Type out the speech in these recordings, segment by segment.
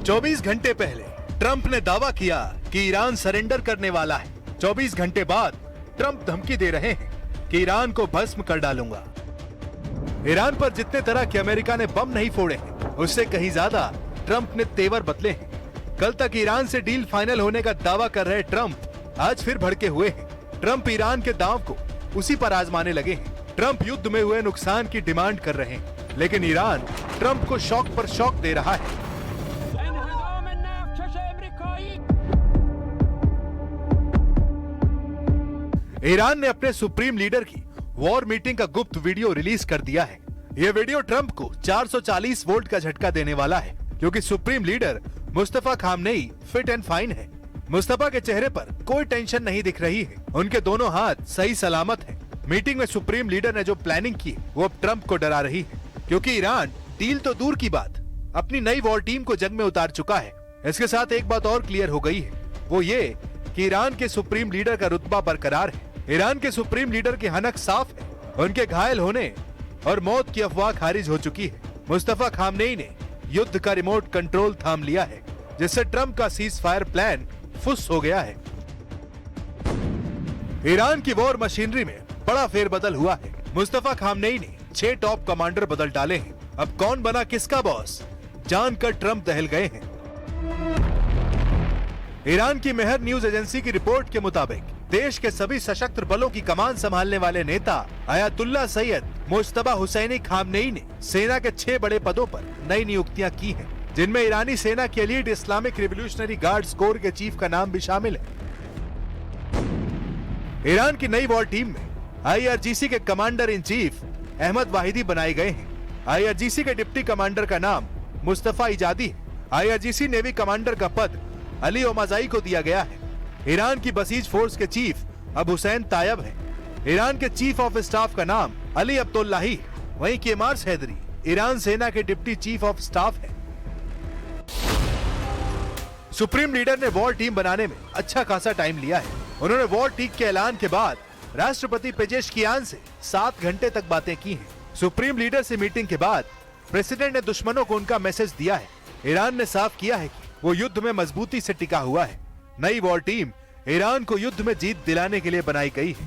24 घंटे पहले ट्रंप ने दावा किया कि ईरान सरेंडर करने वाला है। 24 घंटे बाद ट्रंप धमकी दे रहे हैं कि ईरान को भस्म कर डालूंगा। ईरान पर जितने तरह के अमेरिका ने बम नहीं फोड़े हैं, उससे कहीं ज्यादा ट्रंप ने तेवर बदले हैं। कल तक ईरान से डील फाइनल होने का दावा कर रहे ट्रंप आज फिर भड़के हुए हैं। ट्रंप ईरान के दांव को उसी पर आजमाने लगे हैं। ट्रंप युद्ध में हुए नुकसान की डिमांड कर रहे हैं, लेकिन ईरान ट्रंप को शौक पर शौक दे रहा है। ईरान ने अपने सुप्रीम लीडर की वॉर मीटिंग का गुप्त वीडियो रिलीज कर दिया है। यह वीडियो ट्रंप को 440 वोल्ट का झटका देने वाला है, क्योंकि supreme leader Mustafa Khamenei fit and fine है। मुस्तफा के चेहरे पर कोई टेंशन नहीं दिख रही है। उनके दोनों हाथ सही सलामत हैं। मीटिंग में सुप्रीम लीडर ने जो प्लानिंग की वो अब ट्रंप को डरा रही है, क्योंकि ईरान डील तो दूर की बात अपनी नई वॉर टीम को जंग में उतार चुका है। इसके साथ एक बात और क्लियर हो गई है, वो ये कि ईरान के सुप्रीम लीडर का रुतबा बरकरार है। ईरान के सुप्रीम लीडर की हनक साफ है। उनके घायल होने और मौत की अफवाह खारिज हो चुकी है। मुस्तफा खामनेई ने युद्ध का रिमोट कंट्रोल थाम लिया है, जिससे ट्रंप का सीज फायर प्लान फुस हो गया है। ईरान की वॉर मशीनरी में बड़ा फेरबदल हुआ है। मुस्तफा खामनेई ने 6 टॉप कमांडर बदल डाले हैं। अब कौन बना किसका बॉस जानकर ट्रंप दहल गए हैं। ईरान की मेहर न्यूज एजेंसी की रिपोर्ट के मुताबिक देश के सभी सशस्त्र बलों की कमान संभालने वाले नेता अयातुल्ला सैयद मुज्तबा हुसैनी खामनेई ने सेना के 6 बड़े पदों पर नई नियुक्तियां की हैं, जिनमें ईरानी सेना की elite Islamic Revolutionary Guards Corps के चीफ का नाम भी शामिल है। ईरान की नई वॉर टीम में IRGC के commander in chief Ahmad Vahidi बनाए गए हैं। IRGC के डिप्टी कमांडर का नाम मुस्तफा इजादी है। IRGC नेवी कमांडर का पद अली ओमाजाई को दिया गया है। ईरान की बसीज फोर्स के चीफ अब हुसैन तायब है। ईरान के चीफ ऑफ स्टाफ का नाम अली अब्दुल्लाही है। वहीं केमार्स हैदरी ईरान सेना के डिप्टी चीफ ऑफ स्टाफ है। सुप्रीम लीडर ने वॉर टीम बनाने में अच्छा खासा टाइम लिया है। उन्होंने वॉर टीम के ऐलान के बाद राष्ट्रपति पेजेशकियान से 7 घंटे तक बातें की हैं। सुप्रीम लीडर से मीटिंग के बाद प्रेसिडेंट ने दुश्मनों को उनका मैसेज दिया है। ईरान ने साफ किया है कि वो युद्ध में मजबूती से टिका हुआ है। नई वॉर टीम ईरान को युद्ध में जीत दिलाने के लिए बनाई गई है।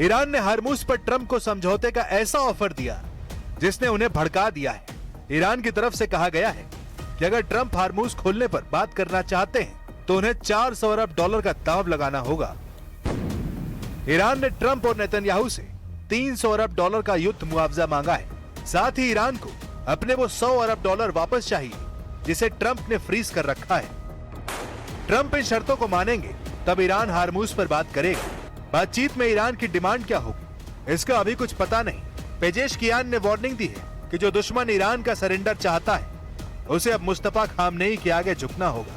ईरान ने हरमुज पर ट्रंप को समझौते का ऐसा ऑफर दिया जिसने उन्हें भड़का दिया है। ईरान की तरफ से कहा गया है कि अगर ट्रंप हरमुज खोलने पर बात करना चाहते हैं तो उन्हें 400 अरब डॉलर का दांव लगाना होगा। ईरान ने ट्रंप और नेतन्याहू से 300 अरब डॉलर का युद्ध मुआवजा मांगा है। साथ ही ईरान को अपने वो 100 अरब डॉलर वापस चाहिए जिसे ट्रंप ने फ्रीज कर रखा है। ट्रंप इन शर्तों को मानेंगे तब ईरान हरमुज पर बात करेगा। बातचीत में ईरान की डिमांड क्या होगी, इसका अभी कुछ पता नहीं। पेजेशकियान ने वार्निंग दी है कि जो दुश्मन ईरान का सरेंडर चाहता है उसे अब मुस्तफा खामनेई के आगे झुकना होगा।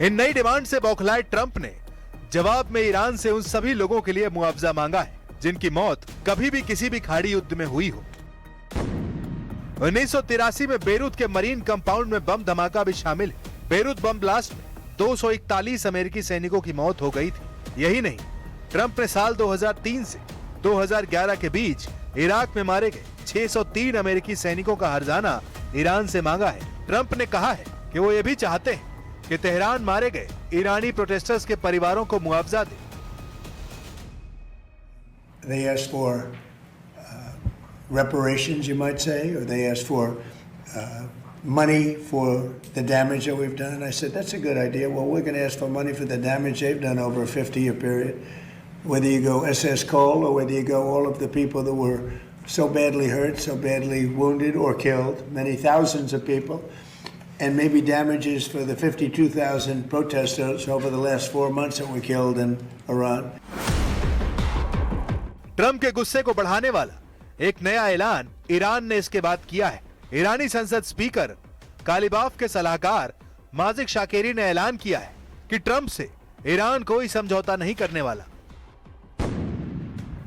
इन नई डिमांड से बौखलाए ट्रंप ने जवाब में ईरान से उन सभी लोगों के लिए मुआवजा मांगा है जिनकी मौत कभी भी किसी भी खाड़ी युद्ध में हुई हो। 1983 में बेरूत के मरीन कंपाउंड में बम धमाका भी शामिल है। बेरूत बम ब्लास्ट में 241 अमेरिकी सैनिकों की मौत हो गई थी। यही नहीं, ट्रंप ने साल 2003 से 2011 के बीच इराक में मारे गए 603 अमेरिकी सैनिकों का हर्जाना ईरान से मांगा है। ट्रंप ने कहा है कि वो ये भी चाहते हैं कि तेहरान मारे गए ईरानी प्रोटेस्टर्स के परिवारों को मुआवजा दे। They asked for reparations, you might say, or they asked for money for the damage that we've done. I said, that's a good idea. Well, we're going to ask for money for the damage they've done over a 50-year period. Whether you go SS Cole or whether you go all of the people that were so badly hurt, so badly wounded or killed, many thousands of people. and maybe damages for the 52,000 protesters over the last 4 months that were killed in Iran. Trump के गुस्से को बढ़ाने वाला एक नया ऐलान Iran ने इसके बाद किया है। ईरानी संसद स्पीकर कालिबाफ के सलाहकार माजिद शाकेरी ने ऐलान किया है कि ट्रंप से ईरान कोई समझौता नहीं करने वाला।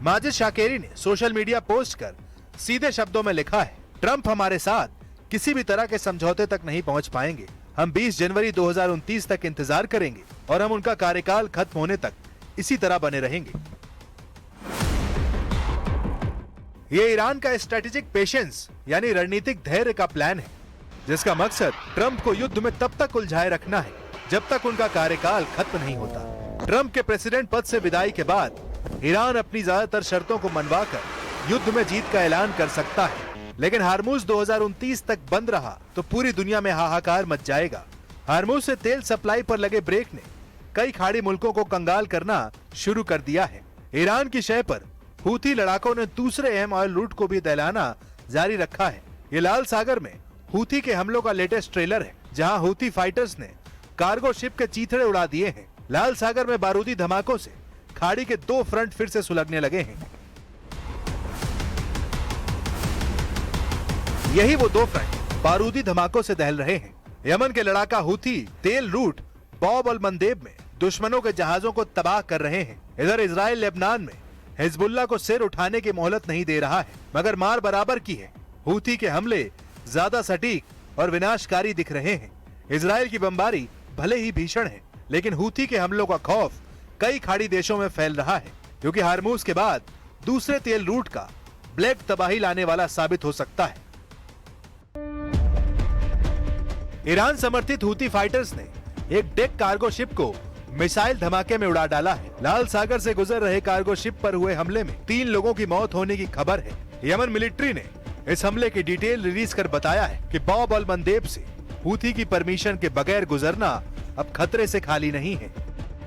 माजिद शाकेरी ने सोशल मीडिया पोस्ट कर सीधे शब्दों में लिखा है, ट्रंप हमारे साथ किसी भी तरह के समझौते तक नहीं पहुंच पाएंगे। हम 20 जनवरी 2029 तक इंतजार करेंगे और हम उनका कार्यकाल खत्म होने तक इसी तरह बने रहेंगे। ये ईरान का स्ट्रेटेजिक पेशेंस यानी रणनीतिक धैर्य का प्लान है, जिसका मकसद ट्रंप को युद्ध में तब तक उलझाए रखना है जब तक उनका कार्यकाल खत्म नहीं होता। ट्रंप के प्रेसिडेंट पद से विदाई के बाद ईरान अपनी ज्यादातर शर्तों को मनवाकर युद्ध में जीत का ऐलान कर सकता है, लेकिन हार्मूज 2029 तक बंद रहा तो पूरी दुनिया में हाहाकार मच जाएगा। हार्मूज से तेल सप्लाई पर लगे ब्रेक ने कई खाड़ी मुल्कों को कंगाल करना शुरू कर दिया है। ईरान की शय पर हूथी लड़ाकों ने दूसरे अहम ऑयल रूट को भी दहलाना जारी रखा है। ये लाल सागर में हूथी के हमलों का लेटेस्ट ट्रेलर है, जहां हूथी फाइटर्स ने कार्गो शिप के चीथड़े उड़ा दिए हैं। लाल सागर में बारूदी धमाकों से खाड़ी के 2 फ्रंट फिर से सुलगने लगे हैं। यही वो 2 फ्रंट बारूदी धमाकों से दहल रहे हैं। यमन के लड़ाका हूथी तेल रूट बॉब अल मंदेब में दुश्मनों के जहाजों को तबाह कर रहे हैं। इधर इजराइल लेबनान में हिजबुल्लाह को सिर उठाने की मोहलत नहीं दे रहा है, मगर मार बराबर की है। हूथी के हमले ज्यादा सटीक और विनाशकारी दिख रहे हैं। इजराइल की बमबारी भले ही भीषण है, लेकिन हूथी के हमलों का खौफ कई खाड़ी देशों में फैल रहा है, क्योंकि हार्मूज के बाद दूसरे तेल रूट का ब्लैक तबाही लाने वाला साबित हो सकता है। ईरान समर्थित हूथी फाइटर्स ने एक डेक कार्गो शिप को मिसाइल धमाके में उड़ा डाला है। लाल सागर से गुजर रहे कार्गो शिप पर हुए हमले में 3 लोगों की मौत होने की खबर है। यमन मिलिट्री ने इस हमले की डिटेल रिलीज कर बताया है कि बॉब अल मंदेब से हूथी की परमिशन के बगैर गुजरना अब खतरे से खाली नहीं है।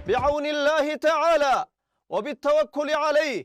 बिअौनिल्लाहि तआला व बित्तवक्कुल अलैहि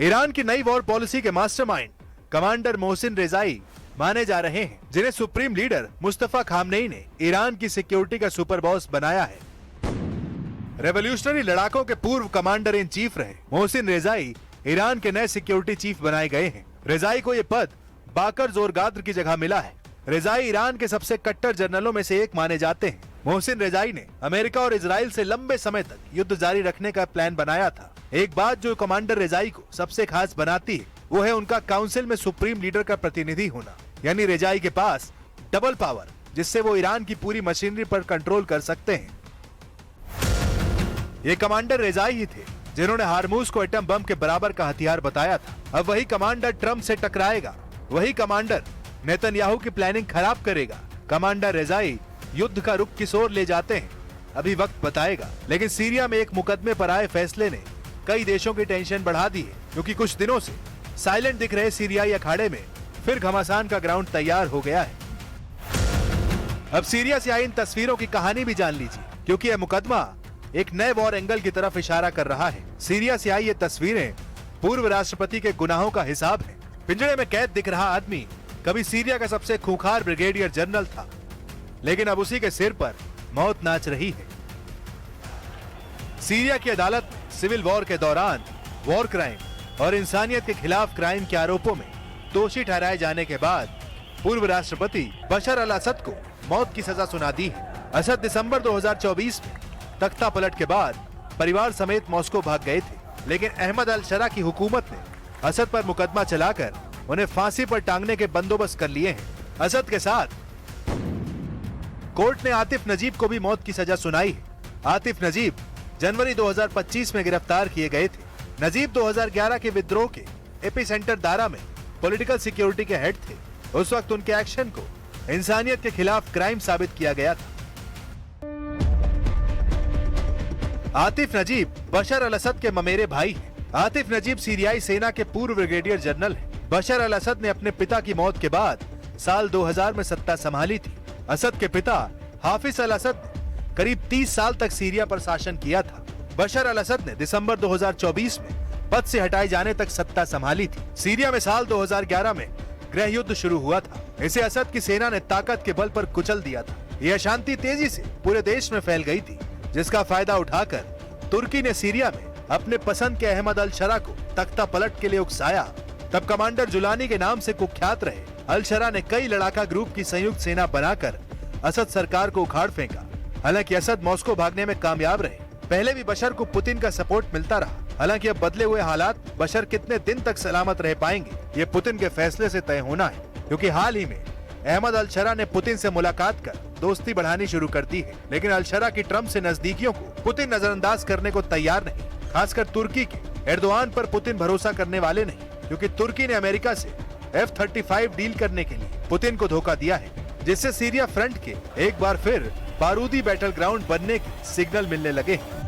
ईरान की नई वॉर पॉलिसी के मास्टरमाइंड कमांडर मोहसिन रेजाई माने जा रहे हैं, जिन्हें सुप्रीम लीडर मुस्तफा खामनेई ने ईरान की सिक्योरिटी का सुपर बॉस बनाया है। रेवोल्यूशनरी लड़ाकों के पूर्व कमांडर इन चीफ रहे मोहसिन रेजाई ईरान के नए सिक्योरिटी चीफ बनाए गए हैं। रेजाई को ये पद बाकर जोरगाद्र की जगह मिला है। रेजाई ईरान के सबसे कट्टर जनरलों में से एक माने जाते हैं। मोहसिन रेजाई ने अमेरिका और इजराइल से लंबे समय तक युद्ध जारी रखने का प्लान बनाया था। एक बात जो कमांडर रेजाई को सबसे खास बनाती है वो है उनका काउंसिल में सुप्रीम लीडर का प्रतिनिधि होना, यानी रेजाई के पास डबल पावर, जिससे वो ईरान की पूरी मशीनरी पर कंट्रोल कर सकते हैं। ये कमांडर रेजाई ही थे जिन्होंने हार्मूज को एटम बम के बराबर का हथियार बताया था। अब वही कमांडर ट्रंप से टकराएगा, वही कमांडर नेतन्याहू की प्लानिंग खराब करेगा। कमांडर रेजाई युद्ध का रुख किस ओर ले जाते हैं अभी वक्त बताएगा, लेकिन सीरिया में एक मुकदमे पर आए फैसले ने कई देशों की टेंशन बढ़ा दी है, क्योंकि कुछ दिनों से साइलेंट दिख रहे सीरियाई अखाड़े में फिर घमासान का ग्राउंड तैयार हो गया है। अब सीरिया से आई इन तस्वीरों की कहानी भी जान लीजिए, क्योंकि यह मुकदमा एक नए वॉर एंगल की तरफ इशारा कर रहा है। सीरिया से आई ये तस्वीरें पूर्व राष्ट्रपति के गुनाहों का हिसाब है। पिंजड़े में कैद दिख रहा आदमी कभी सीरिया का सबसे खूंखार ब्रिगेडियर जनरल था, लेकिन अब उसी के सिर पर मौत नाच रही है। सीरिया की अदालत में सिविल वॉर के दौरान वॉर क्राइम और इंसानियत के खिलाफ क्राइम के आरोपों में दोषी ठहराए जाने के बाद पूर्व राष्ट्रपति बशर अल असद को मौत की सजा सुना दी है। असद दिसंबर 2024 में तख्ता पलट के बाद परिवार समेत मॉस्को भाग गए थे, लेकिन अहमद अल शरा की हुकूमत ने असद पर मुकदमा चलाकर उन्हें फांसी पर टांगने के बंदोबस्त कर लिए हैं। असद के साथ कोर्ट ने आतिफ नजीब को भी मौत की सजा सुनाई है। आतिफ नजीब जनवरी 2025 में गिरफ्तार किए गए थे। नजीब 2011 के विद्रोह के एपिसेंटर दारा में पॉलिटिकल सिक्योरिटी के हेड थे। उस वक्त उनके एक्शन को इंसानियत के खिलाफ क्राइम साबित किया गया था। आतिफ नजीब बशर अल असद के ममेरे भाई हैं। आतिफ नजीब सीरियाई सेना के पूर्व ब्रिगेडियर जनरल हैं। बशर अल असद ने अपने पिता की मौत के बाद साल 2000 में सत्ता संभाली थी। असद के पिता हाफिज अल असद ने करीब 30 साल तक सीरिया पर शासन किया था। बशर अल असद ने दिसंबर 2024 में पद से हटाए जाने तक सत्ता संभाली थी। सीरिया में साल 2011 में गृह युद्ध शुरू हुआ था। इसे असद की सेना ने ताकत के बल पर कुचल दिया था। यह अशांति तेजी से पूरे देश में फैल गई थी, जिसका फायदा उठाकर तुर्की ने सीरिया में अपने पसंद के अहमद अल शरा को तख्ता पलट के लिए उकसाया। तब कमांडर जुलानी के नाम से कुख्यात रहे अल शरा ने कई लड़ाका ग्रुप की संयुक्त सेना बनाकर असद सरकार को उखाड़ फेंका। हालांकि असद मॉस्को भागने में कामयाब रहे। पहले भी बशर को पुतिन का सपोर्ट मिलता रहा। हालांकि अब बदले हुए हालात बशर कितने दिन तक सलामत रह पाएंगे, ये पुतिन के फैसले से तय होना है, क्योंकि हाल ही में अहमद अल शरा ने पुतिन से मुलाकात कर दोस्ती बढ़ानी शुरू कर दी है। लेकिन अल शरा की ट्रंप से नजदीकियों को पुतिन नजरअंदाज करने को तैयार नहीं। खासकर तुर्की के एर्दोआन पर पुतिन भरोसा करने वाले नहीं, क्योंकि तुर्की ने अमेरिका से F-35 डील करने के लिए पुतिन को धोखा दिया है, जिससे सीरिया फ्रंट के एक बार फिर बारूदी बैटल ग्राउंड बनने के सिग्नल मिलने लगे हैं।